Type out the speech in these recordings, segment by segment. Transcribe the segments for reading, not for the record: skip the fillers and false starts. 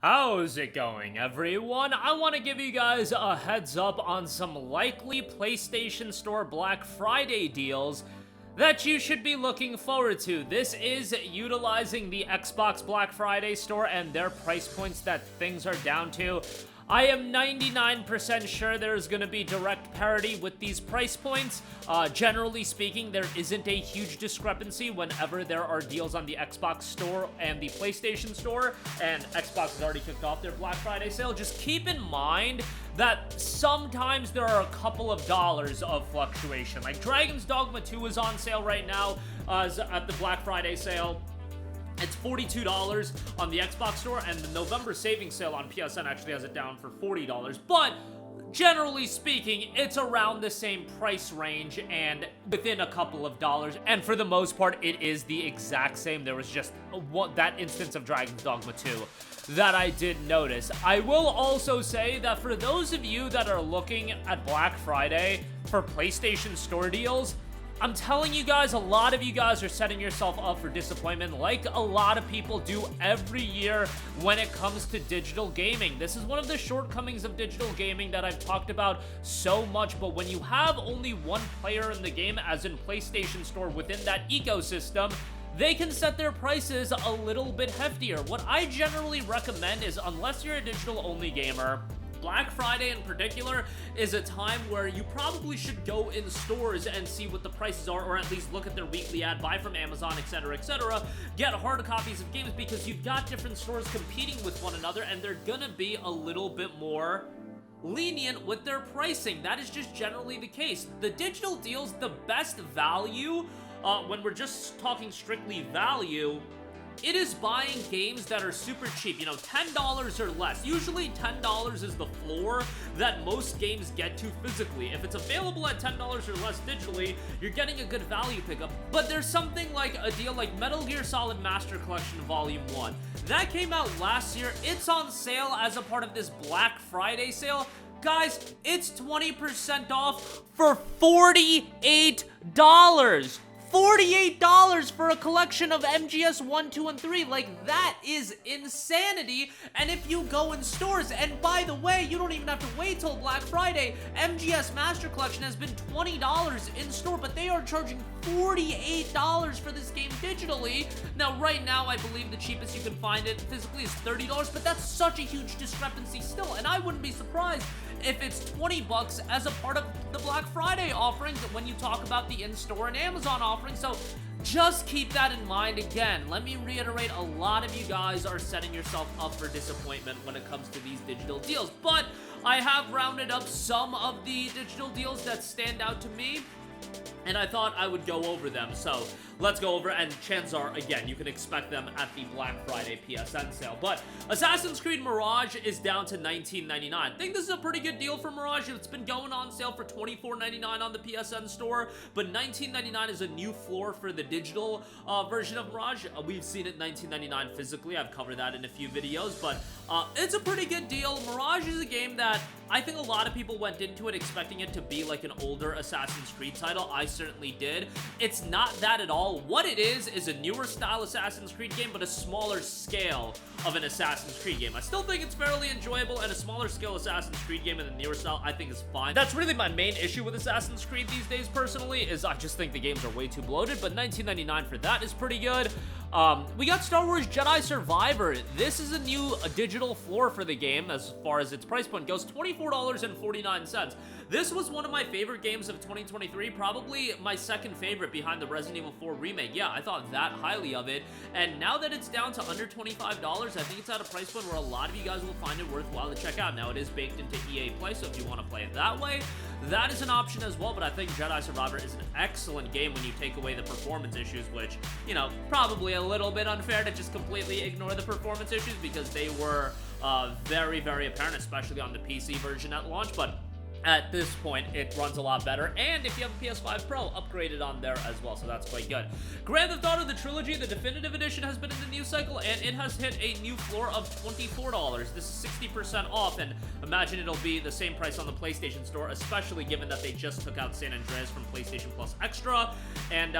How's it going, everyone? I want to give you guys a heads up on some likely PlayStation Store Black Friday deals that you should be looking forward to. This is utilizing the Xbox Black Friday store and their price points that things are down to. I am 99% sure there's going to be direct parity with these price points. Generally speaking, there isn't a huge discrepancy whenever there are deals on the Xbox store and the PlayStation store, and Xbox has already kicked off their Black Friday sale. Just keep in mind that sometimes there are a couple of dollars of fluctuation. Like Dragon's Dogma 2 is on sale right now at the Black Friday sale. It's $42 on the Xbox store, and the November savings sale on PSN actually has it down for $40. But generally speaking, it's around the same price range and within a couple of dollars. And for the most part, it is the exact same. There was just that instance of Dragon's Dogma 2 that I did notice. I will also say that for those of you that are looking at Black Friday for PlayStation Store deals, I'm telling you guys, a lot of you guys are setting yourself up for disappointment like a lot of people do every year when it comes to digital gaming. This is one of the shortcomings of digital gaming that I've talked about so much, but when you have only one player in the game, as in PlayStation Store within that ecosystem, they can set their prices a little bit heftier. What I generally recommend is, unless you're a digital-only gamer, Black Friday in particular is a time where you probably should go in stores and see what the prices are, or at least look at their weekly ad, buy from Amazon, etc., etc., get hard copies of games, because you've got different stores competing with one another, and they're gonna be a little bit more lenient with their pricing. That is just generally the case. The digital deals, the best value, when we're just talking strictly value, it is buying games that are super cheap, you know, $10 or less. Usually $10 is the floor that most games get to physically. If it's available at $10 or less digitally, you're getting a good value pickup. But there's something like a deal like Metal Gear Solid Master Collection Volume 1. That came out last year. It's on sale as a part of this Black Friday sale. Guys, it's 20% off for $48. $48 for a collection of MGS 1, 2, and 3. Like, that is insanity. And if you go in stores, and by the way, you don't even have to wait till Black Friday. MGS Master Collection has been $20 in store, but they are charging $48 for this game digitally. Now, right now, I believe the cheapest you can find it physically is $30, but that's such a huge discrepancy still, and I wouldn't be surprised if it's $20 as a part of the Black Friday offerings when you talk about the in-store and Amazon offerings. So just keep that in mind. Again, let me reiterate, a lot of you guys are setting yourself up for disappointment when it comes to these digital deals, but I have rounded up some of the digital deals that stand out to me, and I thought I would go over them. So let's go over, and chances are, again, you can expect them at the Black Friday PSN sale. But Assassin's Creed Mirage is down to $19.99. I think this is a pretty good deal for Mirage. It's been going on sale for $24.99 on the PSN store, but $19.99 is a new floor for the digital version of Mirage. We've seen it $19.99 physically. I've covered that in a few videos, but it's a pretty good deal. Mirage is a game that I think a lot of people went into it expecting it to be like an older Assassin's Creed title. I certainly did. It's not that at all. What it is a newer style Assassin's Creed game, but a smaller scale of an Assassin's Creed game. I still think it's fairly enjoyable, and a smaller scale Assassin's Creed game in the newer style I think is fine. That's really my main issue with Assassin's Creed these days, personally, is I just think the games are way too bloated, but $19.99 for that is pretty good. We got Star Wars Jedi Survivor. This is a new digital floor for the game as far as its price point goes, $24.49. This was one of my favorite games of 2023, probably my second favorite behind the Resident Evil 4 Remake. Yeah, I thought that highly of it, and now that it's down to under $25, I think it's at a price point where a lot of you guys will find it worthwhile to check out. Now, it is baked into EA Play, so if you want to play it that way, that is an option as well, but I think Jedi Survivor is an excellent game when you take away the performance issues, which, you know, probably a little bit unfair to just completely ignore the performance issues because they were very, very apparent, especially on the PC version at launch, but At this point, it runs a lot better, and if you have a PS5 Pro, upgraded on there as well, so that's quite good. Grand Theft Auto, the Trilogy, the Definitive Edition has been in the news cycle, and it has hit a new floor of $24. This is 60% off, and imagine it'll be the same price on the PlayStation Store, especially given that they just took out San Andreas from PlayStation Plus Extra, and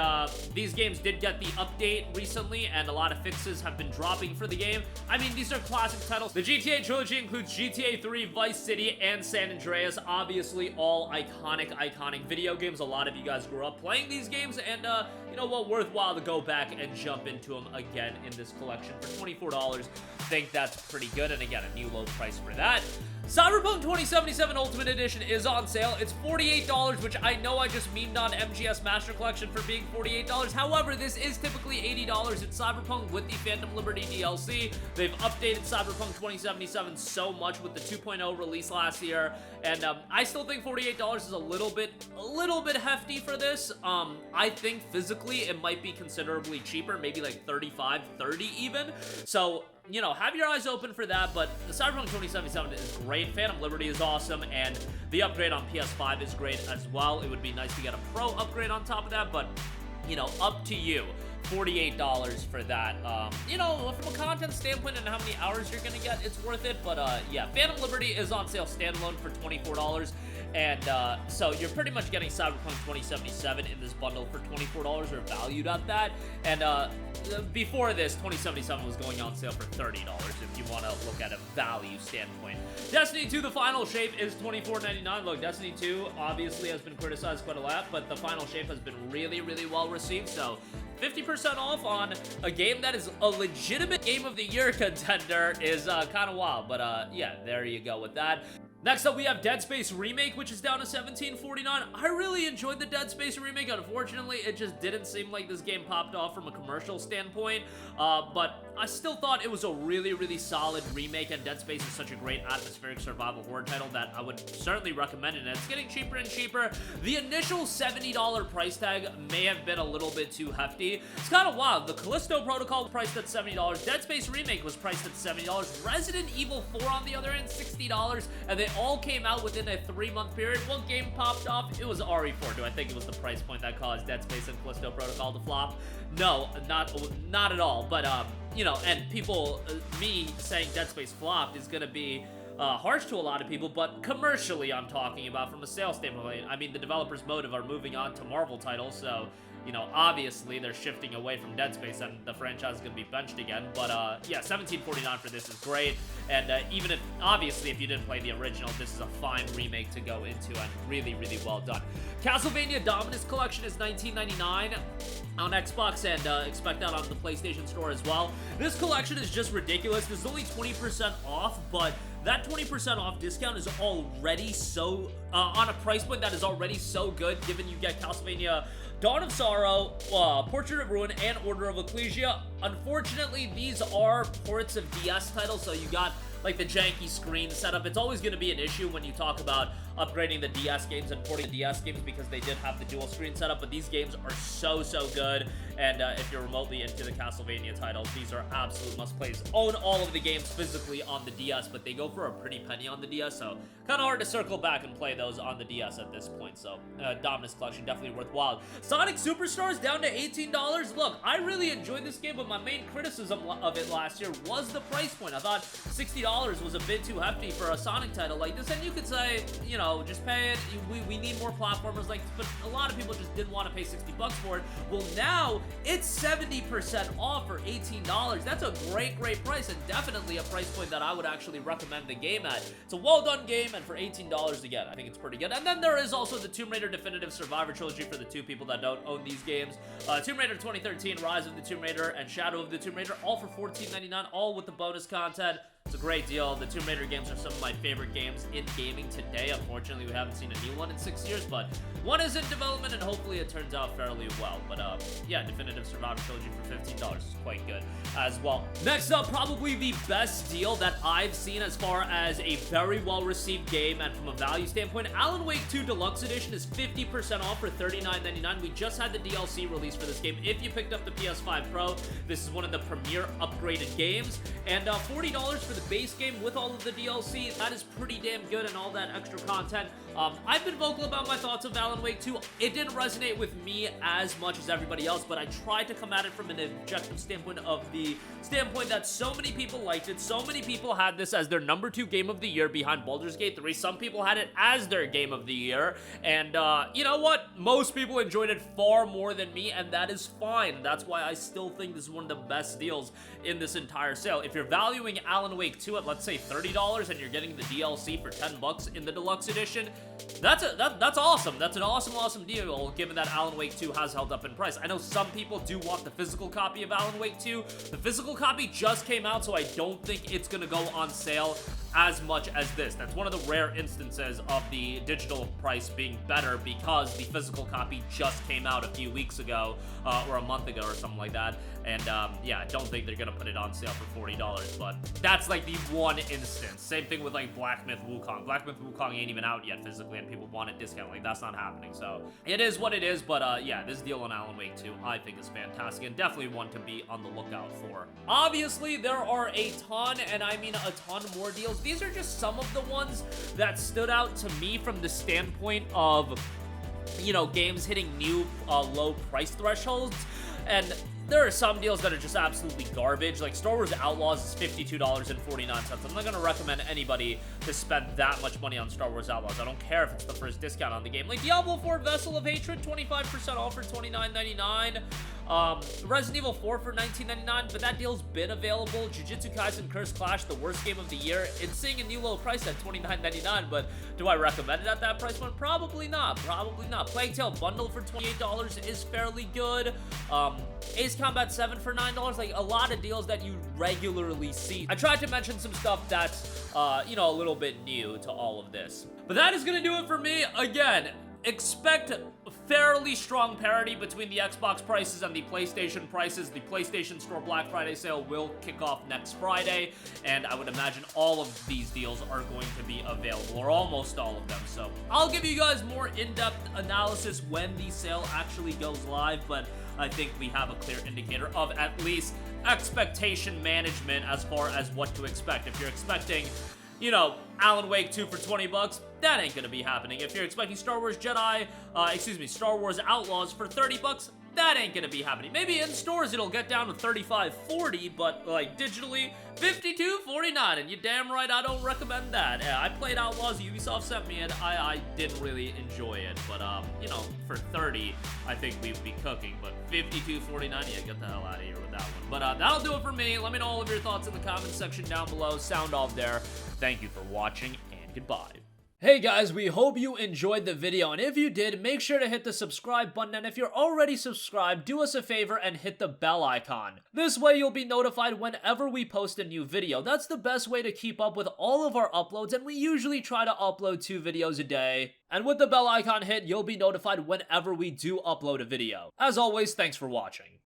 these games did get the update recently, and a lot of fixes have been dropping for the game. I mean, these are classic titles. The GTA Trilogy includes GTA 3, Vice City, and San Andreas, obviously all iconic video games. A lot of you guys grew up playing these games, and you know what, worthwhile to go back and jump into them again in this collection for $24. Think that's pretty good, and again, a new low price for that. Cyberpunk 2077 Ultimate Edition is on sale. It's $48, which I know I just memed on MGS Master Collection for being $48. However, this is typically $80 in Cyberpunk with the Phantom Liberty DLC. They've updated Cyberpunk 2077 so much with the 2.0 release last year, and I still think $48 is a little bit hefty for this. I think physically it might be considerably cheaper, maybe like $35, $30 even. So, you know, have your eyes open for that, but the Cyberpunk 2077 is great. Phantom Liberty is awesome, and the upgrade on PS5 is great as well. It would be nice to get a Pro upgrade on top of that, but, you know, up to you. $48 for that. You know, from a content standpoint and how many hours you're gonna get, it's worth it, but yeah, Phantom Liberty is on sale standalone for $24, and so you're pretty much getting Cyberpunk 2077 in this bundle for $24, or valued at that, and before this, 2077 was going on sale for $30 if you want to look at a value standpoint. Destiny 2, the final shape, is $24.99. Look, Destiny 2 obviously has been criticized quite a lot, but the final shape has been really well received, so 50% off on a game that is a legitimate Game of the Year contender is kind of wild, but yeah, there you go with that. Next up, we have Dead Space Remake, which is down to $17.49. I really enjoyed the Dead Space Remake. Unfortunately, it just didn't seem like this game popped off from a commercial standpoint, but I still thought it was a really solid remake, and Dead Space is such a great atmospheric survival horror title that I would certainly recommend it, and it's getting cheaper and cheaper. The initial $70 price tag may have been a little bit too hefty. It's kind of wild. The Callisto Protocol was priced at $70, Dead Space Remake was priced at $70, Resident Evil 4 on the other end, $60, and they all came out within a 3-month period. One game popped off. It was RE4. Do I think it was the price point that caused Dead Space and Callisto Protocol to flop? No, not at all. But you know, and people, me saying Dead Space flopped is gonna be harsh to a lot of people, but commercially I'm talking about, from a sales standpoint. I mean, the developers' motive are moving on to Marvel titles, so you know, obviously they're shifting away from Dead Space, and the franchise is going to be benched again. But yeah, $17.49 for this is great, and even if, obviously, if you didn't play the original, this is a fine remake to go into, and really well done. Castlevania Dominus Collection is $19.99 on Xbox, and expect that on the PlayStation Store as well. This collection is just ridiculous. This is only 20% off, but that 20% off discount is already so, on a price point that is already so good, given you get Castlevania Dawn of Sorrow, Portrait of Ruin, and Order of Ecclesia. Unfortunately, these are ports of DS titles, so you got like the janky screen setup. It's always going to be an issue when you talk about upgrading the DS games and porting the DS games, because they did have the dual screen setup, but these games are so good, and if you're remotely into the Castlevania titles, these are absolute must-plays. Own all of the games physically on the DS, but they go for a pretty penny on the DS, so kind of hard to circle back and play those on the DS at this point, so Dominus Collection definitely worthwhile. Sonic Superstars down to $18. Look, I really enjoyed this game, but my main criticism of it last year was the price point. I thought $60 was a bit too hefty for a Sonic title like this, and you could say, you know, just pay it. We need more platformers like this, but a lot of people just didn't want to pay $60 for it. Well, now it's 70% off for $18. That's a great price, and definitely a price point that I would actually recommend the game at. It's a well-done game, and for $18 again, I think it's pretty good. And then there is also the Tomb Raider Definitive Survivor Trilogy for the two people that don't own these games. Tomb Raider 2013, Rise of the Tomb Raider, and Shadow of the Tomb Raider, all for $14.99, all with the bonus content. It's a great deal. The Tomb Raider games are some of my favorite games in gaming today. Unfortunately, we haven't seen a new one in 6 years, but one is in development, and hopefully it turns out fairly well. But yeah, Definitive Survivor Trilogy for $15 is quite good as well. Next up, probably the best deal that I've seen as far as a very well-received game, and from a value standpoint, Alan Wake 2 Deluxe Edition is 50% off for $39.99. We just had the DLC release for this game. If you picked up the PS5 Pro, this is one of the premier upgraded games, and $40 for the base game with all of the DLC, that is pretty damn good and all that extra content. I've been vocal about my thoughts of Alan Wake 2. It didn't resonate with me as much as everybody else, but I tried to come at it from an objective standpoint of the standpoint that so many people liked it. So many people had this as their number 2 game of the year behind Baldur's Gate 3. Some people had it as their game of the year, and you know what? Most people enjoyed it far more than me, and that is fine. That's why I still think this is one of the best deals in this entire sale. If you're valuing Alan Wake 2 at, let's say, $30 and you're getting the DLC for $10 in the Deluxe Edition, that's awesome. That's an awesome deal, given that Alan Wake 2 has held up in price. I know some people do want the physical copy of Alan Wake 2. The physical copy just came out, so I don't think it's gonna go on sale as much as this. That's one of the rare instances of the digital price being better because the physical copy just came out a few weeks ago, or a month ago or something like that. And yeah, I don't think they're gonna put it on sale for $40, but that's like the one instance. Same thing with like Black Myth Wukong. Black Myth Wukong ain't even out yet physically, and people want a discount. Like, that's not happening. So it is what it is, but yeah, this deal on Alan Wake 2 I think is fantastic and definitely one to be on the lookout for. Obviously, there are a ton, and I mean a ton more deals. These are just some of the ones that stood out to me from the standpoint of, you know, games hitting new low price thresholds. And there are some deals that are just absolutely garbage. Like Star Wars Outlaws is $52.49. I'm not going to recommend anybody to spend that much money on Star Wars Outlaws. I don't care if it's the first discount on the game. Like Diablo 4 Vessel of Hatred, 25% off for $29.99. Resident Evil 4 for $19.99, but that deal's been available. Jujutsu Kaisen Curse Clash, the worst game of the year, it's seeing a new low price at $29.99, but do I recommend it at that price point? Probably not. Probably not. Plague Tale Bundle for $28 is fairly good. Ace Combat 7 for $9, like a lot of deals that you regularly see. I tried to mention some stuff that's, you know, a little bit new to all of this. But that is gonna do it for me. Again, expect fairly strong parity between the Xbox prices and the PlayStation prices. The PlayStation Store Black Friday sale will kick off next Friday, and I would imagine all of these deals are going to be available, or almost all of them. So I'll give you guys more in-depth analysis when the sale actually goes live, but I think we have a clear indicator of at least expectation management as far as what to expect. If you're expecting, you know, Alan Wake 2 for $20, that ain't gonna be happening. If you're expecting Star Wars Outlaws for $30, that ain't gonna be happening. Maybe in stores it'll get down to $35.40, but like digitally, $52.49, and you're damn right I don't recommend that. Yeah, I played Outlaws, Ubisoft sent me, and I didn't really enjoy it, but you know, for $30, I think we'd be cooking, but $52.49, yeah, get the hell out of here with that one. But that'll do it for me. Let me know all of your thoughts in the comments section down below. Sound off there. Thank you for watching, and goodbye. Hey guys, we hope you enjoyed the video, and if you did, make sure to hit the subscribe button, and if you're already subscribed, do us a favor and hit the bell icon. This way you'll be notified whenever we post a new video. That's the best way to keep up with all of our uploads, and we usually try to upload 2 videos a day. And with the bell icon hit, you'll be notified whenever we do upload a video. As always, thanks for watching.